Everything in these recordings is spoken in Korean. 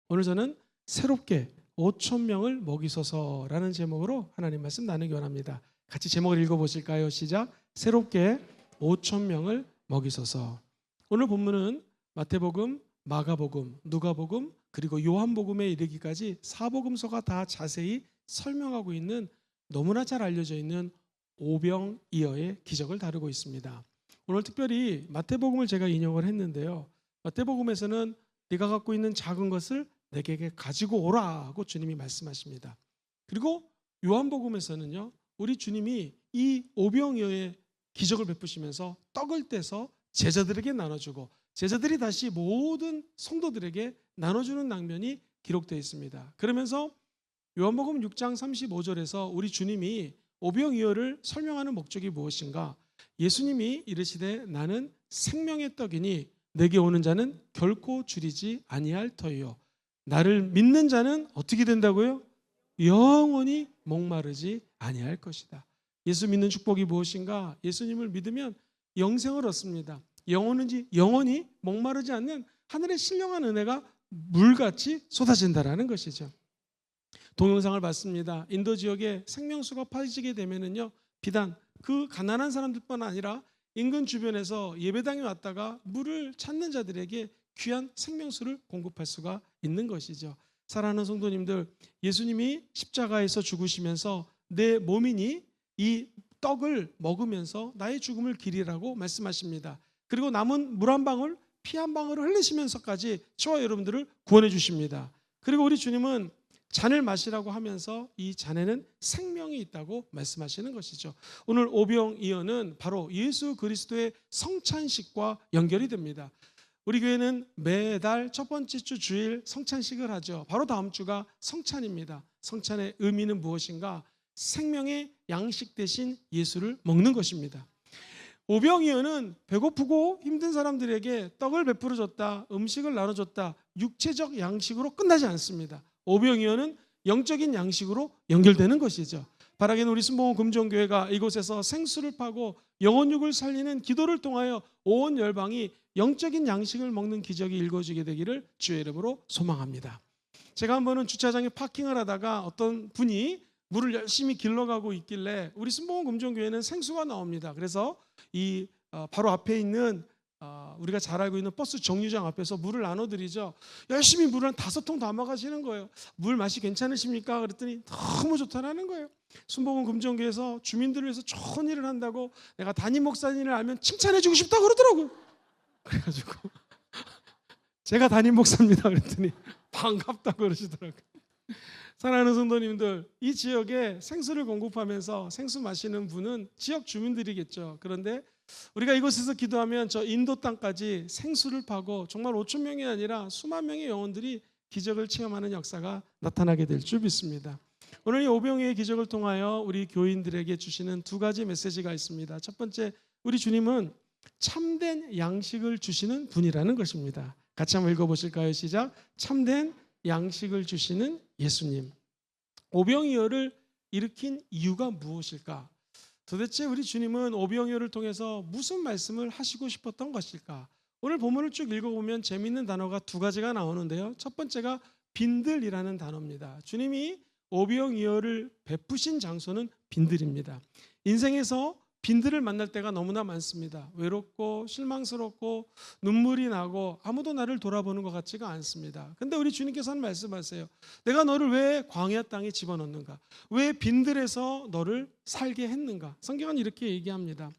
오늘 저는 새롭게 5천 명을 먹이소서라는 제목으로 하나님 말씀 나누기 원합니다. 같이 제목을 읽어보실까요? 시작. 새롭게 5천 명을 먹이소서. 오늘 본문은 마태복음, 마가복음, 누가복음 그리고 요한복음에 이르기까지 사복음서가 다 자세히 설명하고 있는 너무나 잘 알려져 있는 오병이어의 기적을 다루고 있습니다. 오늘 특별히 마태복음을 제가 인용을 했는데요. 마태복음에서는 네가 갖고 있는 작은 것을 내게 가지고 오라고 주님이 말씀하십니다. 그리고 요한복음에서는요, 우리 주님이 이 오병이어의 기적을 베푸시면서 떡을 떼서 제자들에게 나눠주고 제자들이 다시 모든 성도들에게 나눠주는 장면이 기록되어 있습니다. 그러면서 요한복음 6장 35절에서 우리 주님이 오병이어를 설명하는 목적이 무엇인가? 예수님이 이르시되 나는 생명의 떡이니 내게 오는 자는 결코 줄이지 아니할 터이요. 나를 믿는 자는 어떻게 된다고요? 영원히 목마르지 아니할 것이다. 예수 믿는 축복이 무엇인가? 예수님을 믿으면 영생을 얻습니다. 영원히 목마르지 않는 하늘의 신령한 은혜가 물같이 쏟아진다라는 것이죠. 동영상을 봤습니다. 인도 지역에 생명수가 빠지게 되면은요, 비단 그 가난한 사람들뿐 아니라 인근 주변에서 예배당에 왔다가 물을 찾는 자들에게 귀한 생명수를 공급할 수가 있는 것이죠. 사랑하는 성도님들, 예수님이 십자가에서 죽으시면서 내 몸이니 이 떡을 먹으면서 나의 죽음을 기리라고 말씀하십니다. 그리고 남은 물 한 방울, 피 한 방울을 흘리시면서까지 저와 여러분들을 구원해 주십니다. 그리고 우리 주님은 잔을 마시라고 하면서 이 잔에는 생명이 있다고 말씀하시는 것이죠. 오늘 오병이어는 바로 예수 그리스도의 성찬식과 연결이 됩니다. 우리 교회는 매달 첫 번째 주 주일 성찬식을 하죠. 바로 다음 주가 성찬입니다. 성찬의 의미는 무엇인가? 생명의 양식 대신 예수를 먹는 것입니다. 오병이어는 배고프고 힘든 사람들에게 떡을 베풀어 줬다, 음식을 나눠줬다, 육체적 양식으로 끝나지 않습니다. 오병이어는 영적인 양식으로 연결되는 것이죠. 바라기는 우리 순복음 금종교회가 이곳에서 생수를 파고 영혼육을 살리는 기도를 통하여 온 열방이 영적인 양식을 먹는 기적이 일궈지게 되기를 주의 이름으로 소망합니다. 제가 한 번은 주차장에 파킹을 하다가 어떤 분이 물을 열심히 길러가고 있길래 우리 순복음 금종교회는 생수가 나옵니다. 그래서 이 바로 앞에 있는 우리가 잘 알고 있는 버스 정류장 앞에서 물을 나눠드리죠. 열심히 물을 한 5통 담아가시는 거예요. 물 맛이 괜찮으십니까? 그랬더니 너무 좋다라는 거예요. 순복음 금종교에서 주민들을 위해서 좋은 일을 한다고 내가 담임 목사님을 알면 칭찬해주고 싶다고 그러더라고요. 그래가지고 제가 담임 목사입니다 그랬더니 반갑다고 그러시더라고요. 사랑하는 성도님들, 이 지역에 생수를 공급하면서 생수 마시는 분은 지역 주민들이겠죠. 그런데 우리가 이곳에서 기도하면 저 인도 땅까지 생수를 파고 정말 5천 명이 아니라 수만 명의 영혼들이 기적을 체험하는 역사가 나타나게 될 줄 믿습니다. 오늘 이 오병이어의 기적을 통하여 우리 교인들에게 주시는 두 가지 메시지가 있습니다. 첫 번째, 우리 주님은 참된 양식을 주시는 분이라는 것입니다. 같이 한번 읽어보실까요? 시작. 참된 양식을 주시는 예수님. 오병이어를 일으킨 이유가 무엇일까? 도대체 우리 주님은 오병이어를 통해서 무슨 말씀을 하시고 싶었던 것일까? 오늘 본문을 쭉 읽어보면 재미있는 단어가 두 가지가 나오는데요. 첫 번째가 빈들이라는 단어입니다. 주님이 오병이어를 베푸신 장소는 빈들입니다. 인생에서 빈들을 만날 때가 너무나 많습니다. 외롭고 실망스럽고 눈물이 나고 아무도 나를 돌아보는 것 같지가 않습니다. 근데 우리 주님께서는 말씀하세요. 내가 너를 왜 광야 땅에 집어넣는가? 왜 빈들에서 너를 살게 했는가? 성경은 이렇게 얘기합니다.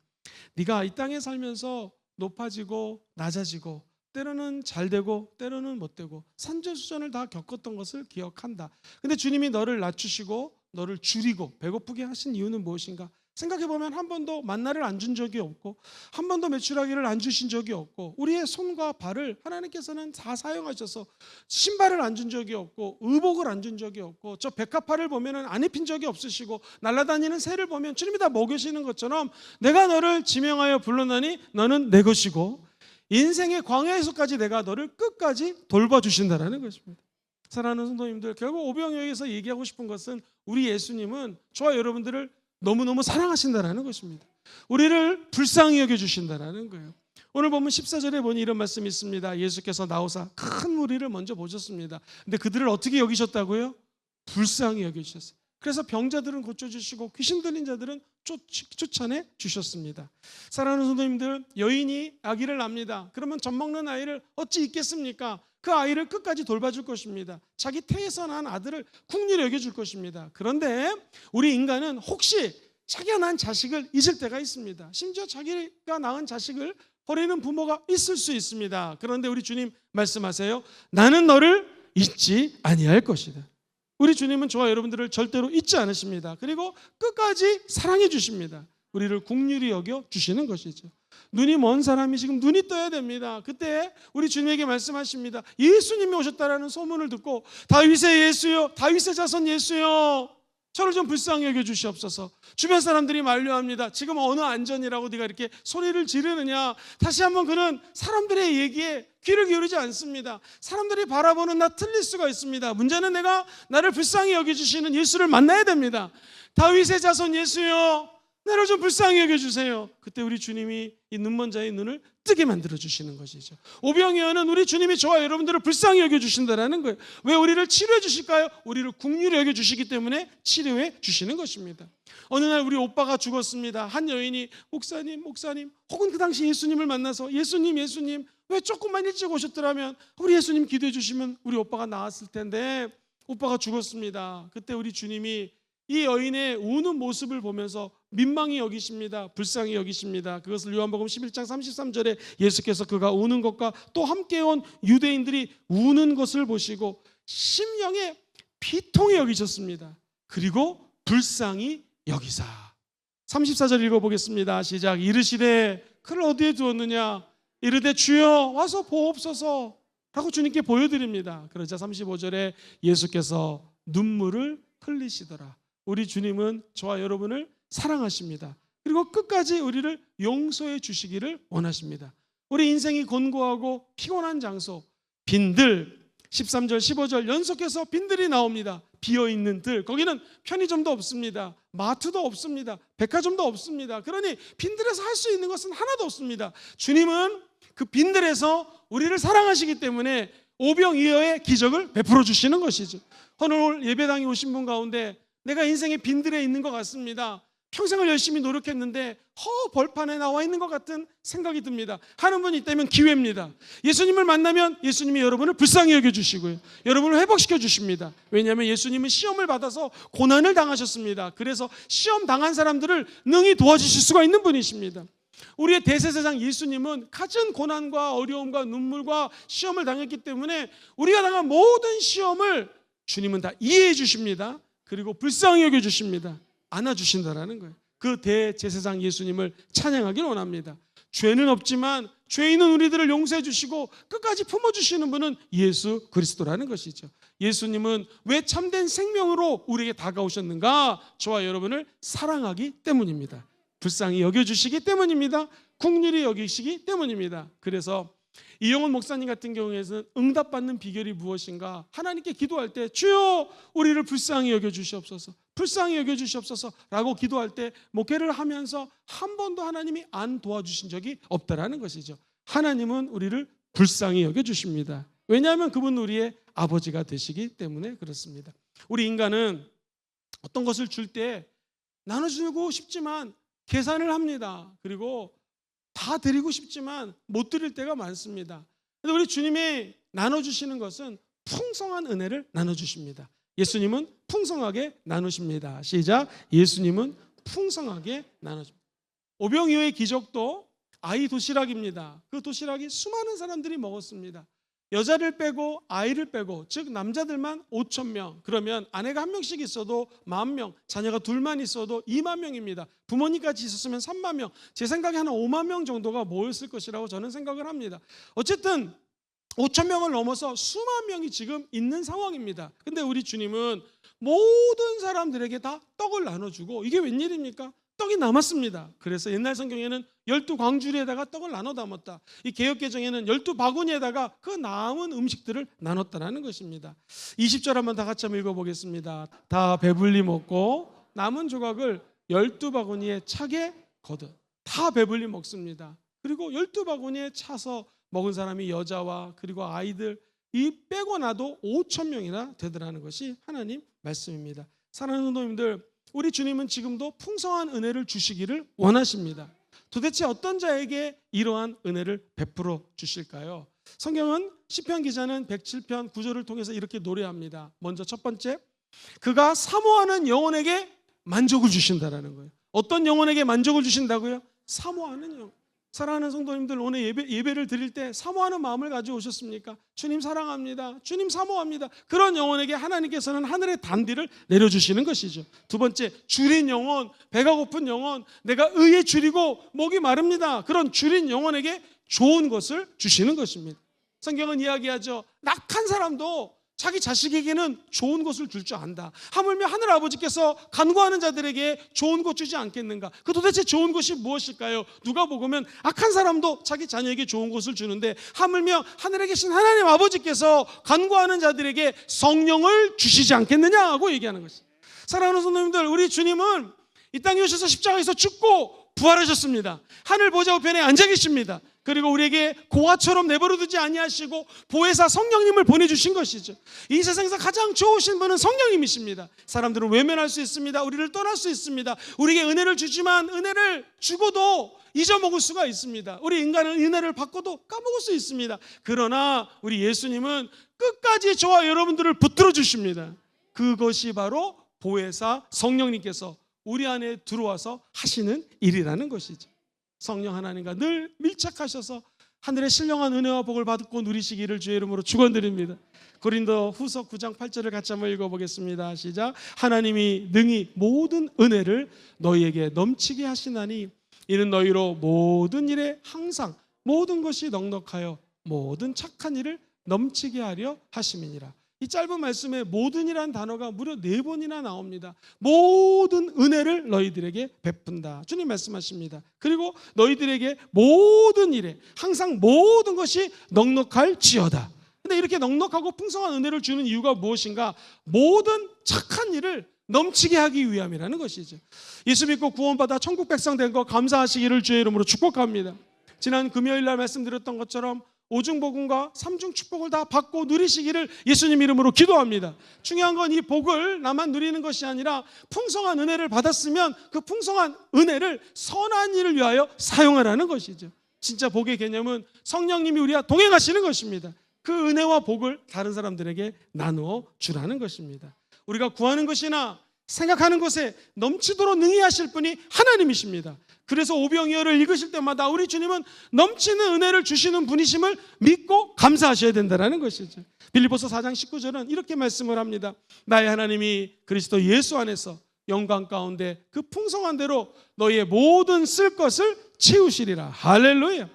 네가 이 땅에 살면서 높아지고 낮아지고 때로는 잘 되고 때로는 못 되고 산전수전을 다 겪었던 것을 기억한다. 근데 주님이 너를 낮추시고 너를 줄이고 배고프게 하신 이유는 무엇인가? 생각해보면 한 번도 만나를 안 준 적이 없고 한 번도 메추라기를 안 주신 적이 없고 우리의 손과 발을 하나님께서는 다 사용하셔서 신발을 안 준 적이 없고 의복을 안 준 적이 없고 저 백합화를 보면 안 입힌 적이 없으시고 날아다니는 새를 보면 주님이 다 먹이시는 것처럼 내가 너를 지명하여 불러나니 너는 내 것이고 인생의 광야에서까지 내가 너를 끝까지 돌봐주신다는 것입니다. 사랑하는 성도님들, 결국 오병이어에서 얘기하고 싶은 것은 우리 예수님은 저와 여러분들을 너무너무 사랑하신다는 것입니다. 우리를 불쌍히 여겨주신다는 거예요. 오늘 보면 14절에 보니 이런 말씀이 있습니다. 예수께서 나오사 큰 무리를 먼저 보셨습니다. 근데 그들을 어떻게 여기셨다고요? 불쌍히 여겨주셨어요. 그래서 병자들은 고쳐주시고 귀신 들린 자들은 쫓아내 주셨습니다. 사랑하는 성도님들, 여인이 아기를 낳습니다. 그러면 젖먹는 아이를 어찌 있겠습니까? 그 아이를 끝까지 돌봐줄 것입니다. 자기 태에서 난 아들을 국리로 여겨줄 것입니다. 그런데 우리 인간은 혹시 자기가 낳은 자식을 잊을 때가 있습니다. 심지어 자기가 낳은 자식을 버리는 부모가 있을 수 있습니다. 그런데 우리 주님 말씀하세요. 나는 너를 잊지 아니할 것이다. 우리 주님은 저와 여러분들을 절대로 잊지 않으십니다. 그리고 끝까지 사랑해 주십니다. 우리를 긍휼히 여겨 주시는 것이죠. 눈이 먼 사람이 지금 눈이 떠야 됩니다. 그때 우리 주님에게 말씀하십니다. 예수님이 오셨다라는 소문을 듣고 다윗의 예수여, 다윗의 자손 예수여, 저를 좀 불쌍히 여겨 주시옵소서. 주변 사람들이 만류합니다. 지금 어느 안전이라고 네가 이렇게 소리를 지르느냐. 다시 한번 그는 사람들의 얘기에 귀를 기울이지 않습니다. 사람들이 바라보는 나 틀릴 수가 있습니다. 문제는 내가 나를 불쌍히 여겨주시는 예수를 만나야 됩니다. 다윗의 자손 예수여, 나를 좀 불쌍히 여겨주세요. 그때 우리 주님이 이 눈먼 자의 눈을 뜨게 만들어주시는 것이죠. 오병이어는 우리 주님이 저와 여러분들을 불쌍히 여겨주신다는 거예요. 왜 우리를 치료해 주실까요? 우리를 긍휼히 여겨주시기 때문에 치료해 주시는 것입니다. 어느 날 우리 오빠가 죽었습니다. 한 여인이 목사님 혹은 그 당시 예수님을 만나서 예수님 왜 조금만 일찍 오셨더라면 우리 예수님 기도해 주시면 우리 오빠가 나았을 텐데 오빠가 죽었습니다. 그때 우리 주님이 이 여인의 우는 모습을 보면서 민망히 여기십니다. 불쌍히 여기십니다. 그것을 요한복음 11장 33절에 예수께서 그가 우는 것과 또 함께 온 유대인들이 우는 것을 보시고 심령에 비통히 여기셨습니다. 그리고 불쌍히 여기사. 34절 읽어보겠습니다. 시작. 이르시되 그를 어디에 두었느냐? 이르되 주여 와서 보옵소서 라고 주님께 보여드립니다. 그러자 35절에 예수께서 눈물을 흘리시더라. 우리 주님은 저와 여러분을 사랑하십니다. 그리고 끝까지 우리를 용서해 주시기를 원하십니다. 우리 인생이 곤고하고 피곤한 장소, 빈들, 13절 15절 연속해서 빈들이 나옵니다. 비어있는 들, 거기는 편의점도 없습니다. 마트도 없습니다. 백화점도 없습니다. 그러니 빈들에서 할 수 있는 것은 하나도 없습니다. 주님은 그 빈들에서 우리를 사랑하시기 때문에 오병이어의 기적을 베풀어 주시는 것이죠. 오늘 예배당에 오신 분 가운데 내가 인생의 빈들에 있는 것 같습니다. 평생을 열심히 노력했는데 벌판에 나와 있는 것 같은 생각이 듭니다. 하는 분이 있다면 기회입니다. 예수님을 만나면 예수님이 여러분을 불쌍히 여겨주시고요, 여러분을 회복시켜 주십니다. 왜냐하면 예수님은 시험을 받아서 고난을 당하셨습니다. 그래서 시험 당한 사람들을 능히 도와주실 수가 있는 분이십니다. 우리의 대제사장 예수님은 갖은 고난과 어려움과 눈물과 시험을 당했기 때문에 우리가 당한 모든 시험을 주님은 다 이해해 주십니다. 그리고 불쌍히 여겨주십니다. 안아주신다라는 거예요. 그 대제사장 예수님을 찬양하기를 원합니다. 죄는 없지만 죄 있는 우리들을 용서해 주시고 끝까지 품어주시는 분은 예수 그리스도라는 것이죠. 예수님은 왜 참된 생명으로 우리에게 다가오셨는가? 저와 여러분을 사랑하기 때문입니다. 불쌍히 여겨주시기 때문입니다. 긍휼히 여기시기 때문입니다. 그래서 이영훈 목사님 같은 경우에는 응답받는 비결이 무엇인가? 하나님께 기도할 때 주여 우리를 불쌍히 여겨주시옵소서, 불쌍히 여겨주시옵소서 라고 기도할 때 목회를 하면서 한 번도 하나님이 안 도와주신 적이 없다라는 것이죠. 하나님은 우리를 불쌍히 여겨주십니다. 왜냐하면 그분은 우리의 아버지가 되시기 때문에 그렇습니다. 우리 인간은 어떤 것을 줄 때 나눠주고 싶지만 계산을 합니다. 그리고 다 드리고 싶지만 못 드릴 때가 많습니다. 그런데 우리 주님이 나눠주시는 것은 풍성한 은혜를 나눠주십니다. 예수님은 풍성하게 나누십니다. 시작. 예수님은 풍성하게 나눠줍니다. 오병이어의 기적도 아이 도시락입니다. 그 도시락이 수많은 사람들이 먹었습니다. 여자를 빼고 아이를 빼고, 즉 남자들만 5,000명, 그러면 아내가 한 명씩 있어도 10,000명, 자녀가 둘만 있어도 20,000명입니다. 부모님까지 있었으면 30,000명, 제 생각에 한 50,000명 정도가 모였을 것이라고 저는 생각을 합니다. 어쨌든 5,000명을 넘어서 수만 명이 지금 있는 상황입니다. 근데 우리 주님은 모든 사람들에게 다 떡을 나눠주고, 이게 웬일입니까? 떡이 남았습니다. 그래서 옛날 성경에는 12광주리에다가 떡을 나눠 담았다. 이 개역개정에는 12바구니에다가 그 남은 음식들을 나눴다는 것입니다. 20절 한번 다 같이 한번 읽어보겠습니다. 다 배불리 먹고 남은 조각을 12바구니에 차게 거둬. 다 배불리 먹습니다. 그리고 12바구니에 차서 먹은 사람이 여자와 그리고 아이들 이 빼고 나도 5,000명이나 되더라는 것이 하나님 말씀입니다. 사랑하는 성도님들, 우리 주님은 지금도 풍성한 은혜를 주시기를 원하십니다. 도대체 어떤 자에게 이러한 은혜를 베풀어 주실까요? 성경은 시편 기자는 107편 9절을 통해서 이렇게 노래합니다. 먼저 첫 번째, 그가 사모하는 영혼에게 만족을 주신다라는 거예요. 어떤 영혼에게 만족을 주신다고요? 사모하는 영혼. 사랑하는 성도님들, 오늘 예배를 드릴 때 사모하는 마음을 가지고 오셨습니까? 주님 사랑합니다. 주님 사모합니다. 그런 영혼에게 하나님께서는 하늘의 단비를 내려주시는 것이죠. 두 번째, 줄인 영혼, 배가 고픈 영혼, 내가 의에 줄이고 목이 마릅니다. 그런 줄인 영혼에게 좋은 것을 주시는 것입니다. 성경은 이야기하죠. 낙한 사람도 자기 자식에게는 좋은 것을 줄 줄 안다. 하물며 하늘 아버지께서 간구하는 자들에게 좋은 것 주지 않겠는가? 그 도대체 좋은 것이 무엇일까요? 누가복음은 악한 사람도 자기 자녀에게 좋은 것을 주는데 하물며 하늘에 계신 하나님 아버지께서 간구하는 자들에게 성령을 주시지 않겠느냐 하고 얘기하는 것입니다. 사랑하는 성도님들, 우리 주님은 이 땅에 오셔서 십자가에서 죽고 부활하셨습니다. 하늘 보좌 우편에 앉아 계십니다. 그리고 우리에게 고아처럼 내버려두지 아니하시고 보혜사 성령님을 보내주신 것이죠. 이 세상에서 가장 좋으신 분은 성령님이십니다. 사람들은 외면할 수 있습니다. 우리를 떠날 수 있습니다. 우리에게 은혜를 주지만 은혜를 주고도 잊어먹을 수가 있습니다. 우리 인간은 은혜를 받고도 까먹을 수 있습니다. 그러나 우리 예수님은 끝까지 저와 여러분들을 붙들어 주십니다. 그것이 바로 보혜사 성령님께서 우리 안에 들어와서 하시는 일이라는 것이죠. 성령 하나님과 늘 밀착하셔서 하늘의 신령한 은혜와 복을 받고 누리시기를 주의 이름으로 축원드립니다. 고린도 후서 9장 8절을 같이 한번 읽어보겠습니다. 시작. 하나님이 능히 모든 은혜를 너희에게 넘치게 하시나니 이는 너희로 모든 일에 항상 모든 것이 넉넉하여 모든 착한 일을 넘치게 하려 하심이니라. 이 짧은 말씀에 모든이라는 단어가 무려 4번이나 나옵니다. 모든 은혜를 너희들에게 베푼다. 주님 말씀하십니다. 그리고 너희들에게 모든 일에 항상 모든 것이 넉넉할지어다. 근데 이렇게 넉넉하고 풍성한 은혜를 주는 이유가 무엇인가? 모든 착한 일을 넘치게 하기 위함이라는 것이죠. 예수 믿고 구원받아 천국 백성 된 거 감사하시기를 주의 이름으로 축복합니다. 지난 금요일 날 말씀드렸던 것처럼 오중복음과 삼중 축복을 다 받고 누리시기를 예수님 이름으로 기도합니다. 중요한 건 이 복을 나만 누리는 것이 아니라 풍성한 은혜를 받았으면 그 풍성한 은혜를 선한 일을 위하여 사용하라는 것이죠. 진짜 복의 개념은 성령님이 우리와 동행하시는 것입니다. 그 은혜와 복을 다른 사람들에게 나누어 주라는 것입니다. 우리가 구하는 것이나 생각하는 것에 넘치도록 능히 하실 분이 하나님이십니다. 그래서 오병이어를 읽으실 때마다 우리 주님은 넘치는 은혜를 주시는 분이심을 믿고 감사하셔야 된다는 것이죠. 빌립보서 4장 19절은 이렇게 말씀을 합니다. 나의 하나님이 그리스도 예수 안에서 영광 가운데 그 풍성한 대로 너희의 모든 쓸 것을 채우시리라. 할렐루야.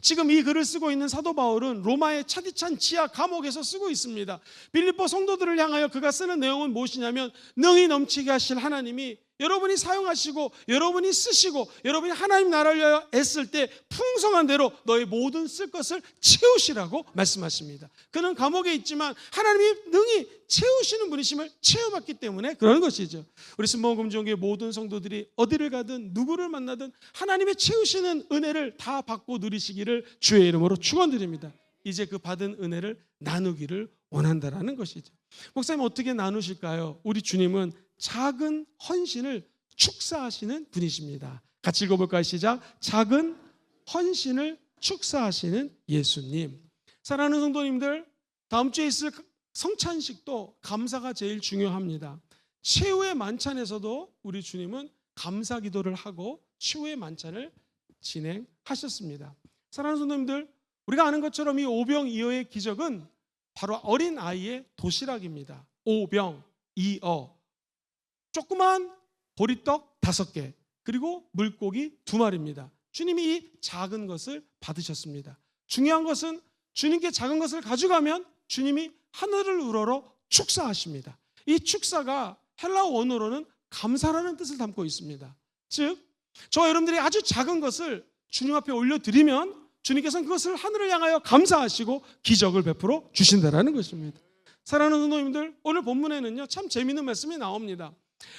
지금 이 글을 쓰고 있는 사도 바울은 로마의 차디찬 지하 감옥에서 쓰고 있습니다. 빌립보 성도들을 향하여 그가 쓰는 내용은 무엇이냐면 능히 넘치게 하실 하나님이 여러분이 사용하시고 여러분이 쓰시고 여러분이 하나님 나라를 위하여 애쓸 때 풍성한 대로 너의 모든 쓸 것을 채우시라고 말씀하십니다. 그는 감옥에 있지만 하나님이 능히 채우시는 분이심을 체험했기 때문에 그런 것이죠. 우리 순복음종교의 모든 성도들이 어디를 가든 누구를 만나든 하나님의 채우시는 은혜를 다 받고 누리시기를 주의 이름으로 축원드립니다. 이제 그 받은 은혜를 나누기를 원한다라는 것이죠. 목사님 어떻게 나누실까요? 우리 주님은 작은 헌신을 축사하시는 분이십니다. 같이 읽어볼까요? 시작. 작은 헌신을 축사하시는 예수님. 사랑하는 성도님들, 다음 주에 있을 성찬식도 감사가 제일 중요합니다. 최후의 만찬에서도 우리 주님은 감사 기도를 하고 최후의 만찬을 진행하셨습니다. 사랑하는 성도님들, 우리가 아는 것처럼 이 오병이어의 기적은 바로 어린 아이의 도시락입니다. 오병이어, 조그만 보리떡 5개 그리고 물고기 2마리입니다. 주님이 이 작은 것을 받으셨습니다. 중요한 것은 주님께 작은 것을 가져가면 주님이 하늘을 우러러 축사하십니다. 이 축사가 헬라어 원어로는 감사라는 뜻을 담고 있습니다. 즉, 저와 여러분들이 아주 작은 것을 주님 앞에 올려드리면 주님께서는 그것을 하늘을 향하여 감사하시고 기적을 베풀어 주신다라는 것입니다. 사랑하는 성도님들, 오늘 본문에는요 참 재미있는 말씀이 나옵니다.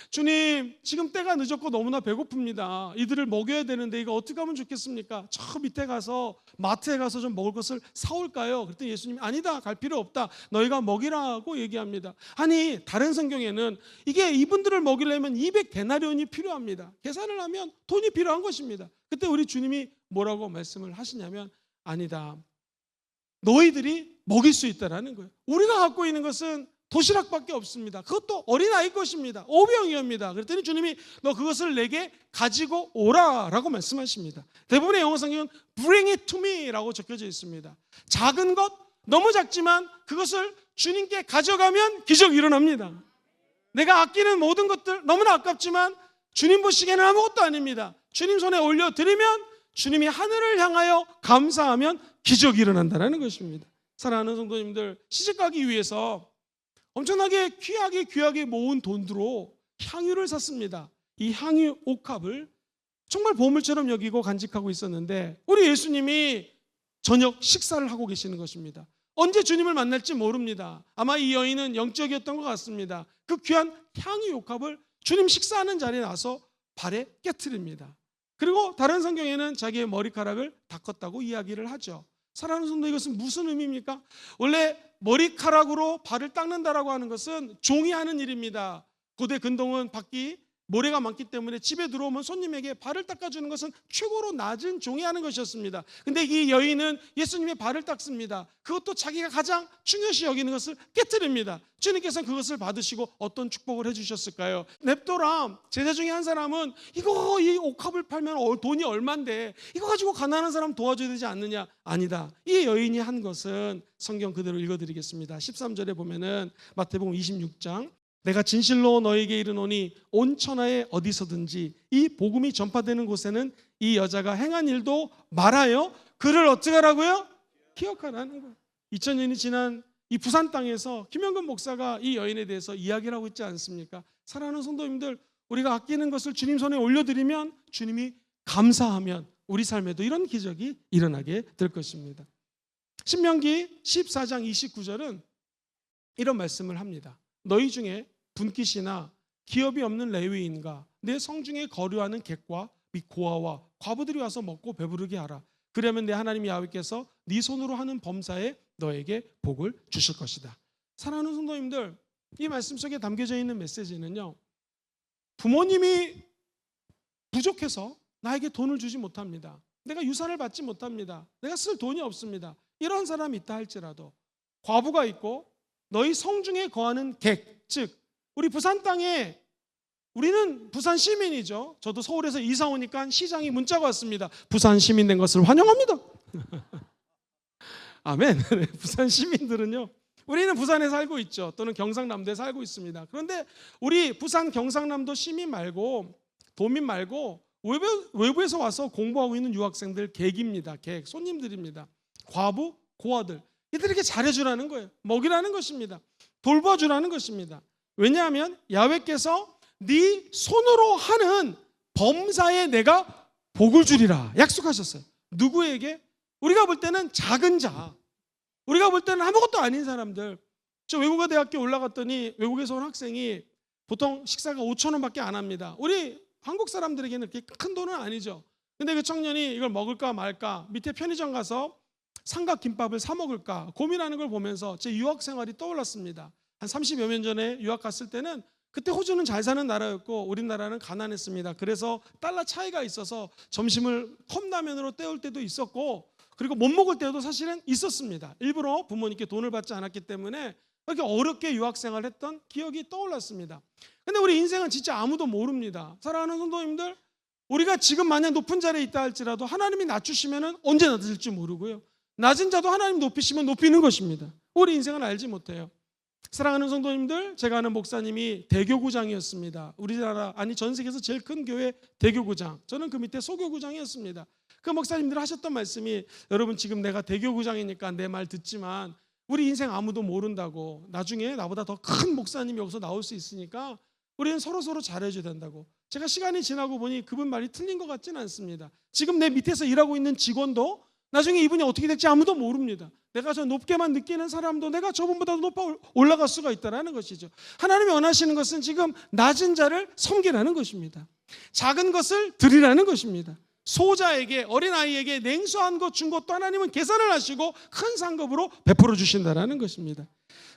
주님, 지금 때가 늦었고 너무나 배고픕니다. 이들을 먹여야 되는데 이거 어떻게 하면 좋겠습니까? 저 밑에 가서 마트에 가서 좀 먹을 것을 사올까요? 그랬더니 예수님이 아니다, 갈 필요 없다, 너희가 먹이라고 얘기합니다. 아니, 다른 성경에는 이게 이분들을 먹이려면 200데나리온이 필요합니다. 계산을 하면 돈이 필요한 것입니다. 그때 우리 주님이 뭐라고 말씀을 하시냐면 아니다, 너희들이 먹일 수 있다라는 거예요. 우리가 갖고 있는 것은 도시락밖에 없습니다. 그것도 어린아이 것입니다. 오병이어입니다. 그랬더니 주님이 너 그것을 내게 가지고 오라라고 말씀하십니다. 대부분의 영어 성경은 Bring it to me라고 적혀져 있습니다. 작은 것, 너무 작지만 그것을 주님께 가져가면 기적이 일어납니다. 내가 아끼는 모든 것들 너무나 아깝지만 주님 보시기에는 아무것도 아닙니다. 주님 손에 올려드리면 주님이 하늘을 향하여 감사하면 기적이 일어난다는 것입니다. 사랑하는 성도님들, 시집가기 위해서 엄청나게 귀하게 모은 돈으로 향유를 샀습니다. 이 향유 옥합을 정말 보물처럼 여기고 간직하고 있었는데 우리 예수님이 저녁 식사를 하고 계시는 것입니다. 언제 주님을 만날지 모릅니다. 아마 이 여인은 영적이었던 것 같습니다. 그 귀한 향유 옥합을 주님 식사하는 자리에 나서 발에 깨트립니다. 그리고 다른 성경에는 자기의 머리카락을 닦았다고 이야기를 하죠. 사랑하는 성도, 이것은 무슨 의미입니까? 원래 머리카락으로 발을 닦는다라고 하는 것은 종이 하는 일입니다. 고대 근동은 밖이 모래가 많기 때문에 집에 들어오면 손님에게 발을 닦아주는 것은 최고로 낮은 종이 하는 것이었습니다. 근데 이 여인은 예수님의 발을 닦습니다. 그것도 자기가 가장 중요시 여기는 것을 깨트립니다. 주님께서는 그것을 받으시고 어떤 축복을 해주셨을까요? 냅도람 제자 중에 한 사람은 이 옥합을 팔면 돈이 얼만데 이거 가지고 가난한 사람 도와줘야 되지 않느냐? 아니다. 이 여인이 한 것은 성경 그대로 읽어드리겠습니다. 13절에 보면은 마태복음 26장 내가 진실로 너에게 이르노니 온 천하에 어디서든지 이 복음이 전파되는 곳에는 이 여자가 행한 일도 말하여 그를 어떻게 하라고요? 기억하라는 거예요. 2000년이 지난 이 부산 땅에서 김영근 목사가 이 여인에 대해서 이야기를 하고 있지 않습니까? 사랑하는 성도님들, 우리가 아끼는 것을 주님 손에 올려드리면 주님이 감사하면 우리 삶에도 이런 기적이 일어나게 될 것입니다. 신명기 14장 29절은 이런 말씀을 합니다. 너희 중에 분깃이나 기업이 없는 레위인과 내 성중에 거류하는 객과 및 고아와 과부들이 와서 먹고 배부르게 하라. 그러면 내 하나님 야훼께서 네 손으로 하는 범사에 너에게 복을 주실 것이다. 사랑하는 성도님들, 이 말씀 속에 담겨져 있는 메시지는요, 부모님이 부족해서 나에게 돈을 주지 못합니다. 내가 유산을 받지 못합니다. 내가 쓸 돈이 없습니다. 이런 사람이 있다 할지라도 과부가 있고 너희 성중에 거하는 객, 즉 우리 부산 땅에, 우리는 부산 시민이죠. 저도 서울에서 이사 오니까 시장이 문자가 왔습니다. 부산 시민 된 것을 환영합니다. 아멘. 부산 시민들은요, 우리는 부산에 살고 있죠. 또는 경상남도에 살고 있습니다. 그런데 우리 부산 경상남도 시민 말고, 도민 말고 외부에서 와서 공부하고 있는 유학생들 객입니다. 객, 손님들입니다. 과부, 고아들, 이들에게 잘해주라는 거예요. 먹이라는 것입니다. 돌봐주라는 것입니다. 왜냐하면 야훼께서 네 손으로 하는 범사에 내가 복을 주리라 약속하셨어요. 누구에게? 우리가 볼 때는 작은 자, 우리가 볼 때는 아무것도 아닌 사람들. 저 외국어 대학교 올라갔더니 외국에서 온 학생이 보통 식사가 5,000원밖에 안 합니다. 우리 한국 사람들에게는 그렇게 큰 돈은 아니죠. 근데 그 청년이 이걸 먹을까 말까 밑에 편의점 가서 삼각김밥을 사 먹을까 고민하는 걸 보면서 제 유학 생활이 떠올랐습니다. 한 30여 년 전에 유학 갔을 때는 그때 호주는 잘 사는 나라였고 우리나라는 가난했습니다. 그래서 달러 차이가 있어서 점심을 컵라면으로 때울 때도 있었고, 그리고 못 먹을 때도 사실은 있었습니다. 일부러 부모님께 돈을 받지 않았기 때문에 그렇게 어렵게 유학 생활을 했던 기억이 떠올랐습니다. 근데 우리 인생은 진짜 아무도 모릅니다. 사랑하는 성도님들, 우리가 지금 만약 높은 자리에 있다 할지라도 하나님이 낮추시면 언제 낮을지 모르고요, 낮은 자도 하나님 높이시면 높이는 것입니다. 우리 인생은 알지 못해요. 사랑하는 성도님들, 제가 아는 목사님이 대교구장이었습니다. 우리나라, 아니 전 세계에서 제일 큰 교회 대교구장. 저는 그 밑에 소교구장이었습니다. 그 목사님들 하셨던 말씀이, 여러분 지금 내가 대교구장이니까 내 말 듣지만 우리 인생 아무도 모른다고, 나중에 나보다 더 큰 목사님이 여기서 나올 수 있으니까 우리는 서로 잘해줘야 된다고. 제가 시간이 지나고 보니 그분 말이 틀린 것 같지는 않습니다. 지금 내 밑에서 일하고 있는 직원도 나중에 이분이 어떻게 될지 아무도 모릅니다. 내가 저 높게만 느끼는 사람도 내가 저분보다 높아 올라갈 수가 있다는 것이죠. 하나님이 원하시는 것은 지금 낮은 자를 섬기라는 것입니다. 작은 것을 드리라는 것입니다. 소자에게, 어린아이에게 냉수한 것 준 것도 하나님은 계산을 하시고 큰 상급으로 베풀어 주신다는 것입니다.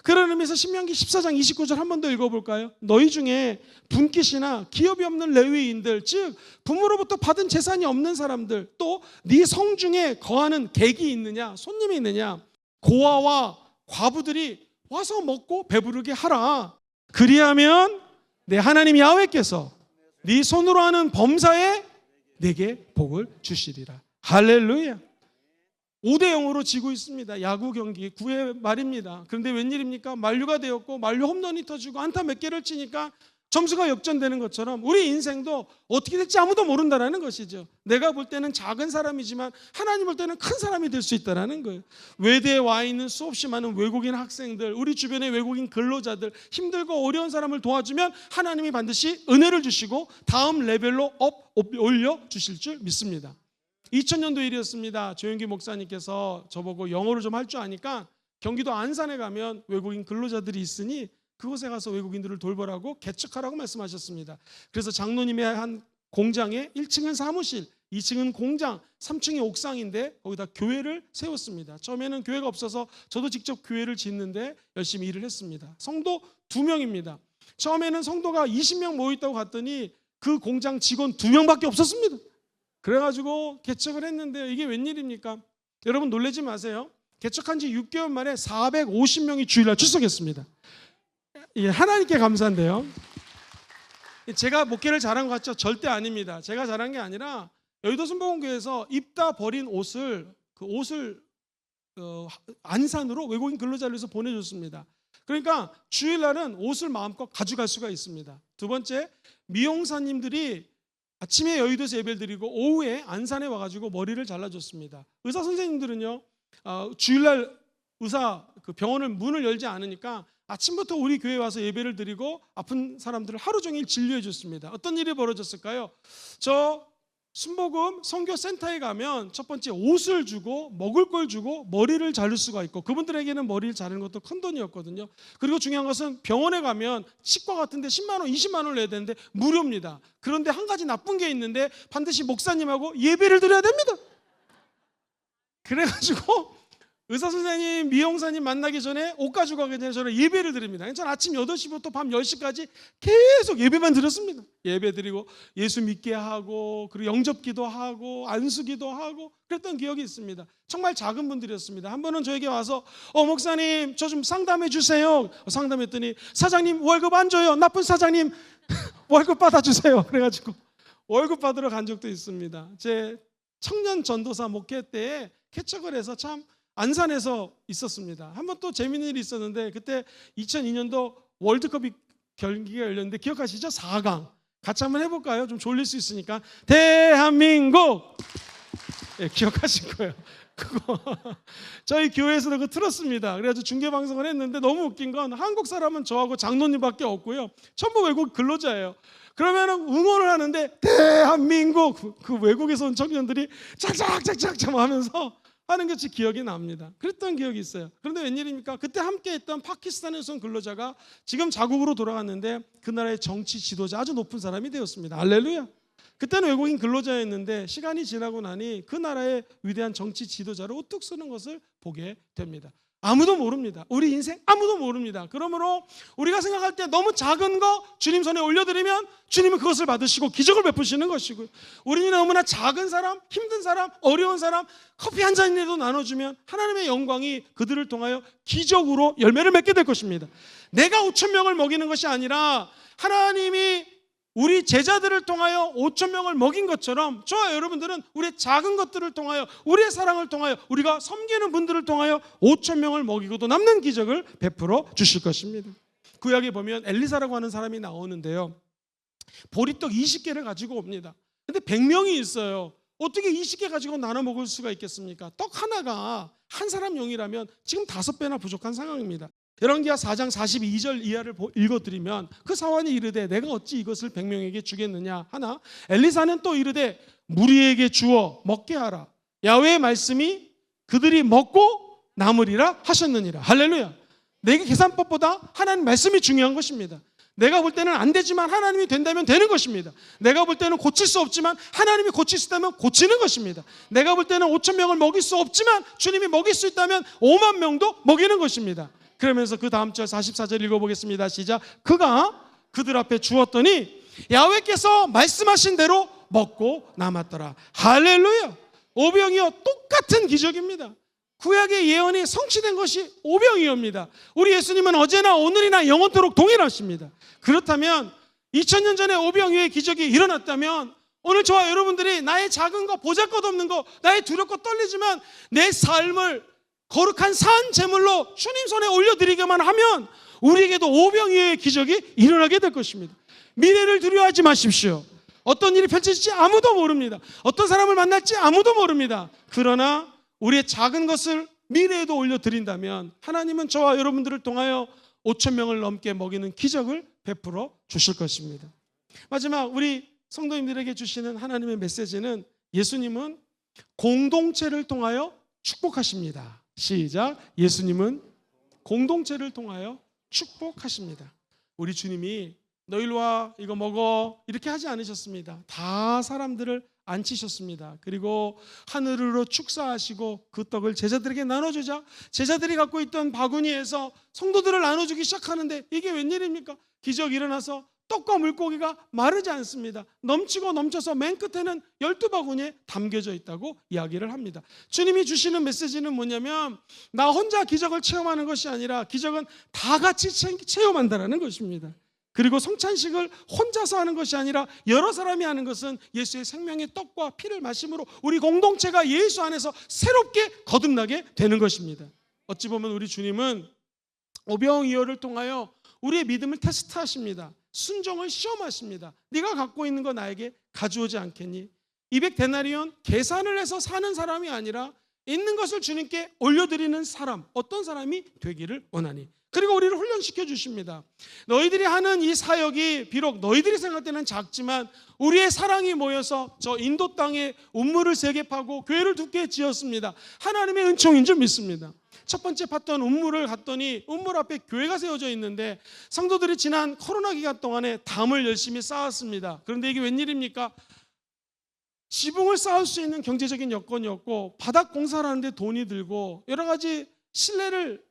그런 의미에서 신명기 14장 29절 한 번 더 읽어볼까요? 너희 중에 분깃이나 기업이 없는 레위인들, 즉 부모로부터 받은 재산이 없는 사람들, 또 네 성중에 거하는 객이 있느냐, 손님이 있느냐, 고아와 과부들이 와서 먹고 배부르게 하라. 그리하면 내 하나님 야훼께서 네 손으로 하는 범사에 내게 복을 주시리라. 할렐루야. 5대0으로 지고 있습니다. 야구 경기 9회 말입니다. 그런데 웬일입니까? 만류가 되었고 만류 홈런이 터지고 안타 몇 개를 치니까 점수가 역전되는 것처럼 우리 인생도 어떻게 될지 아무도 모른다는 것이죠. 내가 볼 때는 작은 사람이지만 하나님 볼 때는 큰 사람이 될 수 있다는 거예요. 외대에 와 있는 수없이 많은 외국인 학생들, 우리 주변의 외국인 근로자들, 힘들고 어려운 사람을 도와주면 하나님이 반드시 은혜를 주시고 다음 레벨로 올려 주실 줄 믿습니다. 2000년도 일이었습니다. 조영기 목사님께서 저보고 영어를 좀 할 줄 아니까 경기도 안산에 가면 외국인 근로자들이 있으니 그곳에 가서 외국인들을 돌보라고 개척하라고 말씀하셨습니다. 그래서 장로님의 한 공장에 1층은 사무실, 2층은 공장, 3층이 옥상인데 거기다 교회를 세웠습니다. 처음에는 교회가 없어서 저도 직접 교회를 짓는데 열심히 일을 했습니다. 성도 2명입니다. 처음에는 성도가 20명 모여있다고 갔더니 그 공장 직원 2명밖에 없었습니다. 그래가지고 개척을 했는데 이게 웬일입니까? 여러분 놀라지 마세요. 개척한 지 6개월 만에 450명이 주일날 출석했습니다. 예, 하나님께 감사한데요. 제가 목회를 잘한 것 같죠? 절대 아닙니다. 제가 잘한 게 아니라 여의도 순복음교회에서 입다 버린 옷을 안산으로 외국인 근로자를 위해서 보내줬습니다. 그러니까 주일날은 옷을 마음껏 가져갈 수가 있습니다. 두 번째, 미용사님들이 아침에 여의도에서 예배를 드리고 오후에 안산에 와가지고 머리를 잘라줬습니다. 의사 선생님들은요, 주일날 의사 병원을 문을 열지 않으니까 아침부터 우리 교회에 와서 예배를 드리고 아픈 사람들을 하루 종일 진료해 줬습니다. 어떤 일이 벌어졌을까요? 저 순복음 선교센터에 가면 첫 번째 옷을 주고 먹을 걸 주고 머리를 자를 수가 있고 그분들에게는 머리를 자르는 것도 큰 돈이었거든요. 그리고 중요한 것은 병원에 가면 치과 같은데 10만 원, 20만 원을 내야 되는데 무료입니다. 그런데 한 가지 나쁜 게 있는데 반드시 목사님하고 예배를 드려야 됩니다. 그래가지고 의사 선생님, 미용사님 만나기 전에 옷 가지고 가기 전에 저는 예배를 드립니다. 저는 아침 8시부터 밤 10시까지 계속 예배만 드렸습니다. 예배 드리고 예수 믿게 하고 그리고 영접기도 하고 안수기도 하고 그랬던 기억이 있습니다. 정말 작은 분들이었습니다. 한 번은 저에게 와서 목사님 저 좀 상담해 주세요. 상담했더니 사장님 월급 안 줘요. 나쁜 사장님 월급 받아주세요. 그래가지고 월급 받으러 간 적도 있습니다. 제 청년 전도사 목회 때에 개척을 해서 참 안산에서 있었습니다. 한 번 또 재미있는 일이 있었는데 그때 2002년도 월드컵이 경기가 열렸는데 기억하시죠? 4강 같이 한번 해볼까요? 좀 졸릴 수 있으니까 대한민국 예, 기억하실 거예요. 그거 저희 교회에서도 그거 틀었습니다. 그래가지고 중계방송을 했는데 너무 웃긴 건 한국 사람은 저하고 장로님밖에 없고요. 전부 외국 근로자예요. 그러면 응원을 하는데 대한민국 그 외국에서 온 청년들이 짝짝짝짝짝 하면서 하는 것이 기억이 납니다. 그랬던 기억이 있어요. 그런데 웬일입니까? 그때 함께했던 파키스탄에서 온 근로자가 지금 자국으로 돌아갔는데 그 나라의 정치 지도자 아주 높은 사람이 되었습니다. 할렐루야. 그때는 외국인 근로자였는데 시간이 지나고 나니 그 나라의 위대한 정치 지도자를 우뚝 서는 것을 보게 됩니다. 아무도 모릅니다. 우리 인생 아무도 모릅니다. 그러므로 우리가 생각할 때 너무 작은 거 주님 손에 올려드리면 주님은 그것을 받으시고 기적을 베푸시는 것이고요. 우리는 너무나 작은 사람, 힘든 사람, 어려운 사람 커피 한 잔이라도 나눠주면 하나님의 영광이 그들을 통하여 기적으로 열매를 맺게 될 것입니다. 내가 5,000명을 먹이는 것이 아니라 하나님이 우리 제자들을 통하여 5,000명을 먹인 것처럼 저와 여러분들은 우리의 작은 것들을 통하여 우리의 사랑을 통하여 우리가 섬기는 분들을 통하여 5,000명을 먹이고도 남는 기적을 베풀어 주실 것입니다. 구약에 보면 엘리사라고 하는 사람이 나오는데요, 보리떡 20개를 가지고 옵니다. 근데 100명이 있어요. 어떻게 20개 가지고 나눠 먹을 수가 있겠습니까? 떡 하나가 한 사람 용이라면 지금 5배나 부족한 상황입니다. 열왕기하 4장 42절 이하를 읽어드리면 그 사환이 이르되 내가 어찌 이것을 100명에게 주겠느냐 하나 엘리사는 또 이르되 무리에게 주어 먹게 하라. 야훼의 말씀이 그들이 먹고 남으리라 하셨느니라. 할렐루야. 내게 계산법보다 하나님 말씀이 중요한 것입니다. 내가 볼 때는 안 되지만 하나님이 된다면 되는 것입니다. 내가 볼 때는 고칠 수 없지만 하나님이 고칠 수 있다면 고치는 것입니다. 내가 볼 때는 5천 명을 먹일 수 없지만 주님이 먹일 수 있다면 5만 명도 먹이는 것입니다. 그러면서 그 다음 절 44절 읽어보겠습니다. 시작. 그가 그들 앞에 주었더니 야훼께서 말씀하신 대로 먹고 남았더라. 할렐루야. 오병이어 똑같은 기적입니다. 구약의 예언이 성취된 것이 오병이어입니다. 우리 예수님은 어제나 오늘이나 영원토록 동일하십니다. 그렇다면 2000년 전에 오병이어의 기적이 일어났다면 오늘 저와 여러분들이 나의 작은 거, 보잘것없는 거, 나의 두렵고 떨리지만 내 삶을 거룩한 산 제물로 주님 손에 올려드리기만 하면 우리에게도 오병이어의 기적이 일어나게 될 것입니다. 미래를 두려워하지 마십시오. 어떤 일이 펼쳐질지 아무도 모릅니다. 어떤 사람을 만날지 아무도 모릅니다. 그러나 우리의 작은 것을 미래에도 올려드린다면 하나님은 저와 여러분들을 통하여 5천 명을 넘게 먹이는 기적을 베풀어 주실 것입니다. 마지막 우리 성도님들에게 주시는 하나님의 메시지는 예수님은 공동체를 통하여 축복하십니다. 시작. 예수님은 공동체를 통하여 축복하십니다. 우리 주님이 너 일로 와 이거 먹어 이렇게 하지 않으셨습니다. 다 사람들을 앉히셨습니다. 그리고 하늘으로 축사하시고 그 떡을 제자들에게 나눠주자 제자들이 갖고 있던 바구니에서 성도들을 나눠주기 시작하는데 이게 웬일입니까? 기적이 일어나서 떡과 물고기가 마르지 않습니다. 넘치고 넘쳐서 맨 끝에는 12바구니에 담겨져 있다고 이야기를 합니다. 주님이 주시는 메시지는 뭐냐면 나 혼자 기적을 체험하는 것이 아니라 기적은 다 같이 체험한다는 것입니다. 그리고 성찬식을 혼자서 하는 것이 아니라 여러 사람이 하는 것은 예수의 생명의 떡과 피를 마심으로 우리 공동체가 예수 안에서 새롭게 거듭나게 되는 것입니다. 어찌 보면 우리 주님은 오병이어를 통하여 우리의 믿음을 테스트하십니다. 순종을 시험하십니다. 네가 갖고 있는 거 나에게 가져오지 않겠니? 200데나리온 계산을 해서 사는 사람이 아니라 있는 것을 주님께 올려드리는 사람, 어떤 사람이 되기를 원하니. 그리고 우리를 훈련시켜 주십니다. 너희들이 하는 이 사역이 비록 너희들이 생각할 때는 작지만 우리의 사랑이 모여서 저 인도 땅에 운물을 3개 파고 교회를 2개 지었습니다. 하나님의 은총인 줄 믿습니다. 첫 번째 팠던 운물을 갔더니 운물 앞에 교회가 세워져 있는데 성도들이 지난 코로나 기간 동안에 담을 열심히 쌓았습니다. 그런데 이게 웬일입니까? 지붕을 쌓을 수 있는 경제적인 여건이 없고 바닥 공사를 하는데 돈이 들고 여러 가지 실내를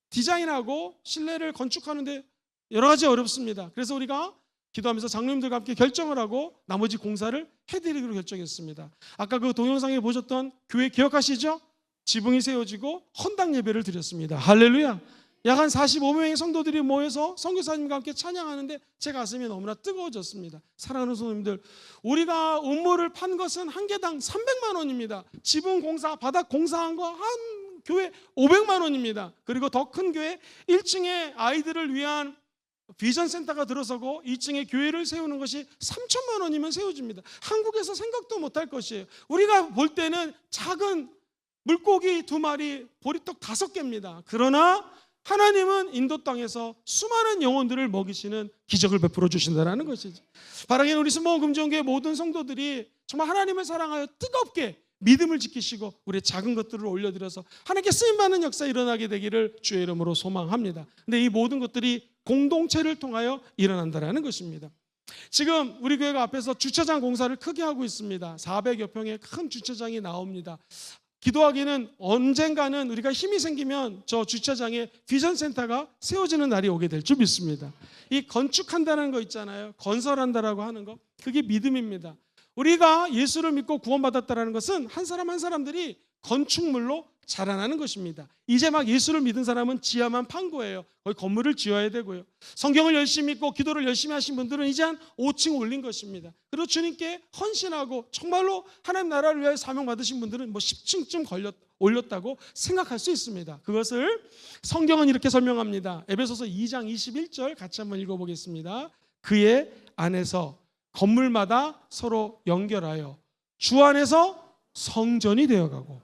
디자인하고 실내를 건축하는데 여러 가지 어렵습니다. 그래서 우리가 기도하면서 장로님들과 함께 결정을 하고 나머지 공사를 해드리기로 결정했습니다. 아까 그 동영상에 보셨던 교회 기억하시죠? 지붕이 세워지고 헌당 예배를 드렸습니다. 할렐루야. 약 한 45명의 성도들이 모여서 선교사님과 함께 찬양하는데 제 가슴이 너무나 뜨거워졌습니다. 사랑하는 성도님들, 우리가 운물을 판 것은 한 개당 300만 원입니다. 지붕 공사, 바닥 공사한 거 한 교회 500만 원입니다. 그리고 더 큰 교회 1층에 아이들을 위한 비전센터가 들어서고 2층에 교회를 세우는 것이 3천만 원이면 세워집니다. 한국에서 생각도 못할 것이에요. 우리가 볼 때는 작은 물고기 2마리, 보리떡 5개입니다. 그러나 하나님은 인도 땅에서 수많은 영혼들을 먹이시는 기적을 베풀어 주신다는 것이죠. 바라기는 우리 스모어 금정교회 모든 성도들이 정말 하나님을 사랑하여 뜨겁게 믿음을 지키시고 우리의 작은 것들을 올려드려서 하나님께 쓰임받는 역사 일어나게 되기를 주의 이름으로 소망합니다. 근데 이 모든 것들이 공동체를 통하여 일어난다는 것입니다. 지금 우리 교회가 앞에서 주차장 공사를 크게 하고 있습니다. 400여 평의 큰 주차장이 나옵니다. 기도하기는 언젠가는 우리가 힘이 생기면 저 주차장에 비전센터가 세워지는 날이 오게 될 줄 믿습니다. 이 건축한다는 거 있잖아요. 건설한다라고 하는 거, 그게 믿음입니다. 우리가 예수를 믿고 구원받았다는 것은 한 사람 한 사람들이 건축물로 자라나는 것입니다. 이제 막 예수를 믿은 사람은 지하만 판 거예요. 거기 건물을 지어야 되고요. 성경을 열심히 읽고 기도를 열심히 하신 분들은 이제 한 5층 올린 것입니다. 그리고 주님께 헌신하고 정말로 하나님 나라를 위하여 사명 받으신 분들은 뭐 10층쯤 올렸다고 생각할 수 있습니다. 그것을 성경은 이렇게 설명합니다. 에베소서 2장 21절 같이 한번 읽어보겠습니다. 그의 안에서 건물마다 서로 연결하여 주 안에서 성전이 되어가고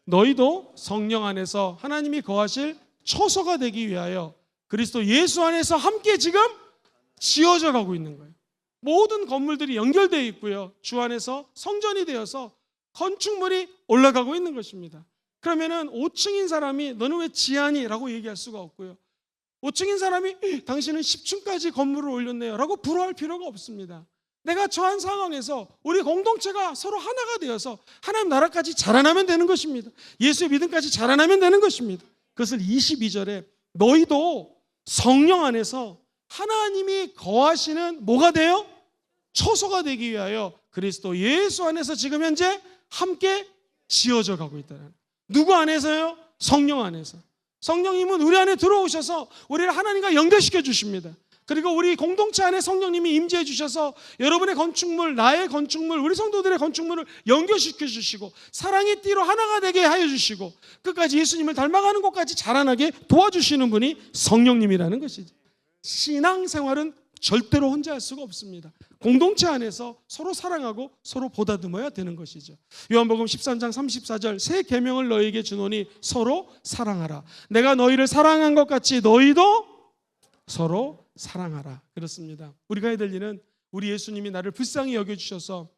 너희도 성령 안에서 하나님이 거하실 초소가 되기 위하여 그리스도 예수 안에서 함께 지금 지어져 가고 있는 거예요. 모든 건물들이 연결되어 있고요. 주 안에서 성전이 되어서 건축물이 올라가고 있는 것입니다. 그러면은 5층인 사람이 너는 왜 지하니? 라고 얘기할 수가 없고요. 5층인 사람이 당신은 10층까지 건물을 올렸네요 라고 부러워할 필요가 없습니다. 내가 처한 상황에서 우리 공동체가 서로 하나가 되어서 하나님 나라까지 자라나면 되는 것입니다. 예수의 믿음까지 자라나면 되는 것입니다. 그것을 22절에 너희도 성령 안에서 하나님이 거하시는 뭐가 돼요? 처소가 되기 위하여 그리스도 예수 안에서 지금 현재 함께 지어져 가고 있다는. 누구 안에서요? 성령 안에서. 성령님은 우리 안에 들어오셔서 우리를 하나님과 연결시켜 주십니다. 그리고 우리 공동체 안에 성령님이 임재해 주셔서 여러분의 건축물, 나의 건축물, 우리 성도들의 건축물을 연결시켜 주시고 사랑의 띠로 하나가 되게 하여 주시고 끝까지 예수님을 닮아가는 곳까지 자라나게 도와주시는 분이 성령님이라는 것이죠. 신앙생활은 절대로 혼자 할 수가 없습니다. 공동체 안에서 서로 사랑하고 서로 보다듬어야 되는 것이죠. 요한복음 13장 34절 새 계명을 너희에게 주노니 서로 사랑하라. 내가 너희를 사랑한 것 같이 너희도 서로 사랑하라. 그렇습니다. 우리가 해야 될 일은 우리 예수님이 나를 불쌍히 여겨주셔서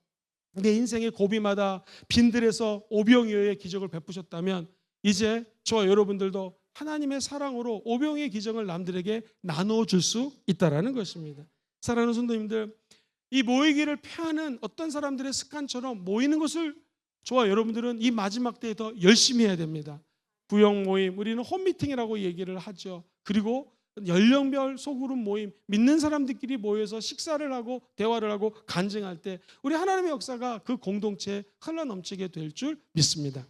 내 인생의 고비마다 빈들에서 오병이어의 기적을 베푸셨다면 이제 저와 여러분들도 하나님의 사랑으로 오병이의 기적을 남들에게 나눠줄 수 있다는 것입니다. 사랑하는 성도님들, 이 모이기를 폐하는 어떤 사람들의 습관처럼 모이는 것을 저와 여러분들은 이 마지막 때에 더 열심히 해야 됩니다. 구역 모임, 우리는 홈미팅이라고 얘기를 하죠. 그리고 연령별 소그룹 모임, 믿는 사람들끼리 모여서 식사를 하고 대화를 하고 간증할 때 우리 하나님의 역사가 그 공동체에 흘러넘치게 될 줄 믿습니다.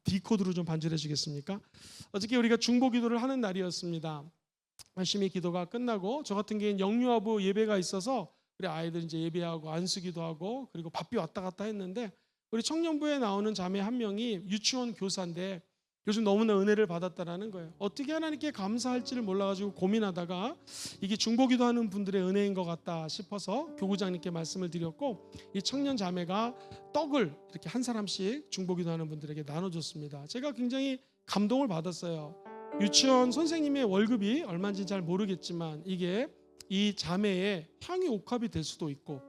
D코드로 좀 반주해 주겠습니까? 어저께 우리가 중보 기도를 하는 날이었습니다. 열심히 기도가 끝나고 저 같은 경우는 영유아부 예배가 있어서 우리 아이들 이제 예배하고 안수기도 하고 그리고 바삐 왔다 갔다 했는데 우리 청년부에 나오는 자매 한 명이 유치원 교사인데 요즘 너무나 은혜를 받았다라는 거예요. 어떻게 하나님께 감사할지를 몰라가지고 고민하다가 이게 중보기도 하는 분들의 은혜인 것 같다 싶어서 교구장님께 말씀을 드렸고 이 청년 자매가 떡을 이렇게 한 사람씩 중보기도 하는 분들에게 나눠줬습니다. 제가 굉장히 감동을 받았어요. 유치원 선생님의 월급이 얼마인지 잘 모르겠지만 이게 이 자매의 향유 옥합이 될 수도 있고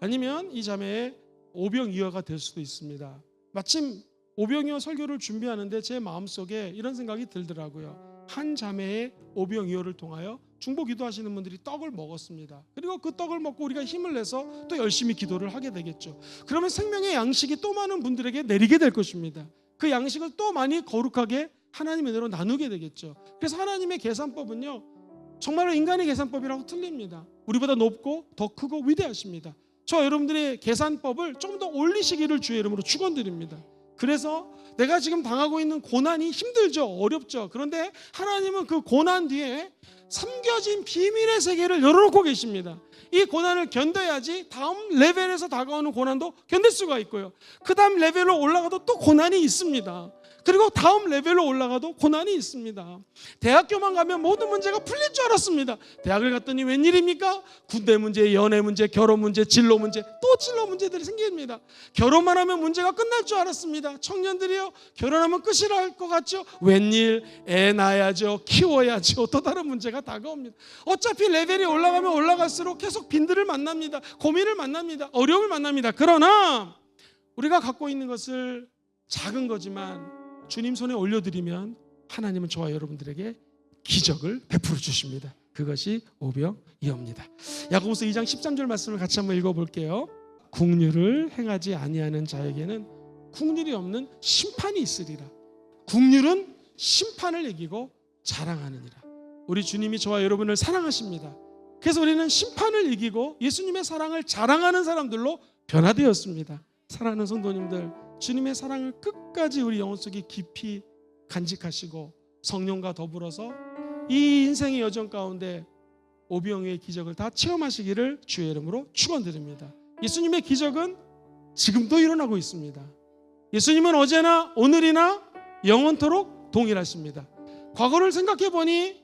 아니면 이 자매의 오병이어가 될 수도 있습니다. 마침 오병이어 설교를 준비하는데 제 마음속에 이런 생각이 들더라고요. 한 자매의 오병이어를 통하여 중보 기도하시는 분들이 떡을 먹었습니다. 그리고 그 떡을 먹고 우리가 힘을 내서 또 열심히 기도를 하게 되겠죠. 그러면 생명의 양식이 또 많은 분들에게 내리게 될 것입니다. 그 양식을 또 많이 거룩하게 하나님의 은혜로 나누게 되겠죠. 그래서 하나님의 계산법은요 정말로 인간의 계산법이라고 틀립니다. 우리보다 높고 더 크고 위대하십니다. 저 여러분들의 계산법을 좀 더 올리시기를 주의 이름으로 축원드립니다. 그래서 내가 지금 당하고 있는 고난이 힘들죠. 어렵죠. 그런데 하나님은 그 고난 뒤에 삼겨진 비밀의 세계를 열어놓고 계십니다. 이 고난을 견뎌야지 다음 레벨에서 다가오는 고난도 견딜 수가 있고요. 그 다음 레벨로 올라가도 또 고난이 있습니다. 그리고 다음 레벨로 올라가도 고난이 있습니다. 대학교만 가면 모든 문제가 풀릴 줄 알았습니다. 대학을 갔더니 웬일입니까? 군대 문제, 연애 문제, 결혼 문제, 진로 문제, 또 진로 문제들이 생깁니다. 결혼만 하면 문제가 끝날 줄 알았습니다. 청년들이요, 결혼하면 끝이라 할 것 같죠? 웬일, 애 낳아야죠, 키워야죠, 또 다른 문제가 다가옵니다. 어차피 레벨이 올라가면 올라갈수록 계속 빈들을 만납니다. 고민을 만납니다. 어려움을 만납니다. 그러나 우리가 갖고 있는 것을 작은 거지만 주님 손에 올려드리면 하나님은 저와 여러분들에게 기적을 베풀어 주십니다. 그것이 오병이어입니다. 야고보서 2장 13절 말씀을 같이 한번 읽어볼게요. 국률을 행하지 아니하는 자에게는 국률이 없는 심판이 있으리라. 국률은 심판을 이기고 자랑하느니라. 우리 주님이 저와 여러분을 사랑하십니다. 그래서 우리는 심판을 이기고 예수님의 사랑을 자랑하는 사람들로 변화되었습니다. 사랑하는 성도님들, 주님의 사랑을 끝까지 우리 영혼 속에 깊이 간직하시고 성령과 더불어서 이 인생의 여정 가운데 오병이어의 기적을 다 체험하시기를 주의 이름으로 축원드립니다. 예수님의 기적은 지금도 일어나고 있습니다. 예수님은 어제나 오늘이나 영원토록 동일하십니다. 과거를 생각해 보니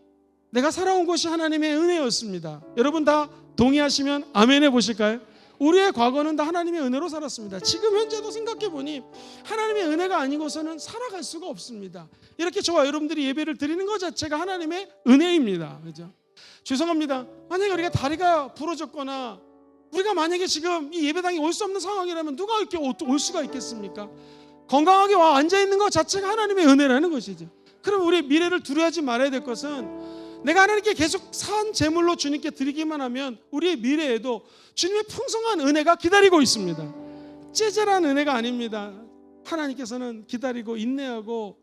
내가 살아온 것이 하나님의 은혜였습니다. 여러분 다 동의하시면 아멘 해보실까요? 우리의 과거는 다 하나님의 은혜로 살았습니다. 지금 현재도 생각해보니 하나님의 은혜가 아니고서는 살아갈 수가 없습니다. 이렇게 저와 여러분들이 예배를 드리는 것 자체가 하나님의 은혜입니다. 그죠? 죄송합니다. 만약에 우리가 다리가 부러졌거나 우리가 만약에 지금 이 예배당에 올 수 없는 상황이라면 누가 이렇게 올 수가 있겠습니까? 건강하게 와 앉아 있는 것 자체가 하나님의 은혜라는 것이죠. 그럼 우리 미래를 두려워하지 말아야 될 것은 내가 하나님께 계속 산 제물로 주님께 드리기만 하면 우리의 미래에도 주님의 풍성한 은혜가 기다리고 있습니다. 째째한 은혜가 아닙니다. 하나님께서는 기다리고 인내하고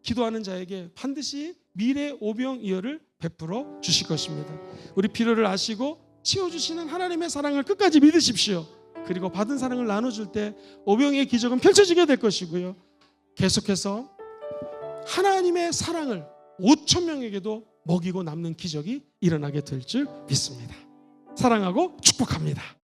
기도하는 자에게 반드시 미래 오병이어를 베풀어 주실 것입니다. 우리 필요를 아시고 채워주시는 하나님의 사랑을 끝까지 믿으십시오. 그리고 받은 사랑을 나눠줄 때 오병이의 기적은 펼쳐지게 될 것이고요. 계속해서 하나님의 사랑을 5천 명에게도 먹이고 남는 기적이 일어나게 될 줄 믿습니다. 사랑하고 축복합니다.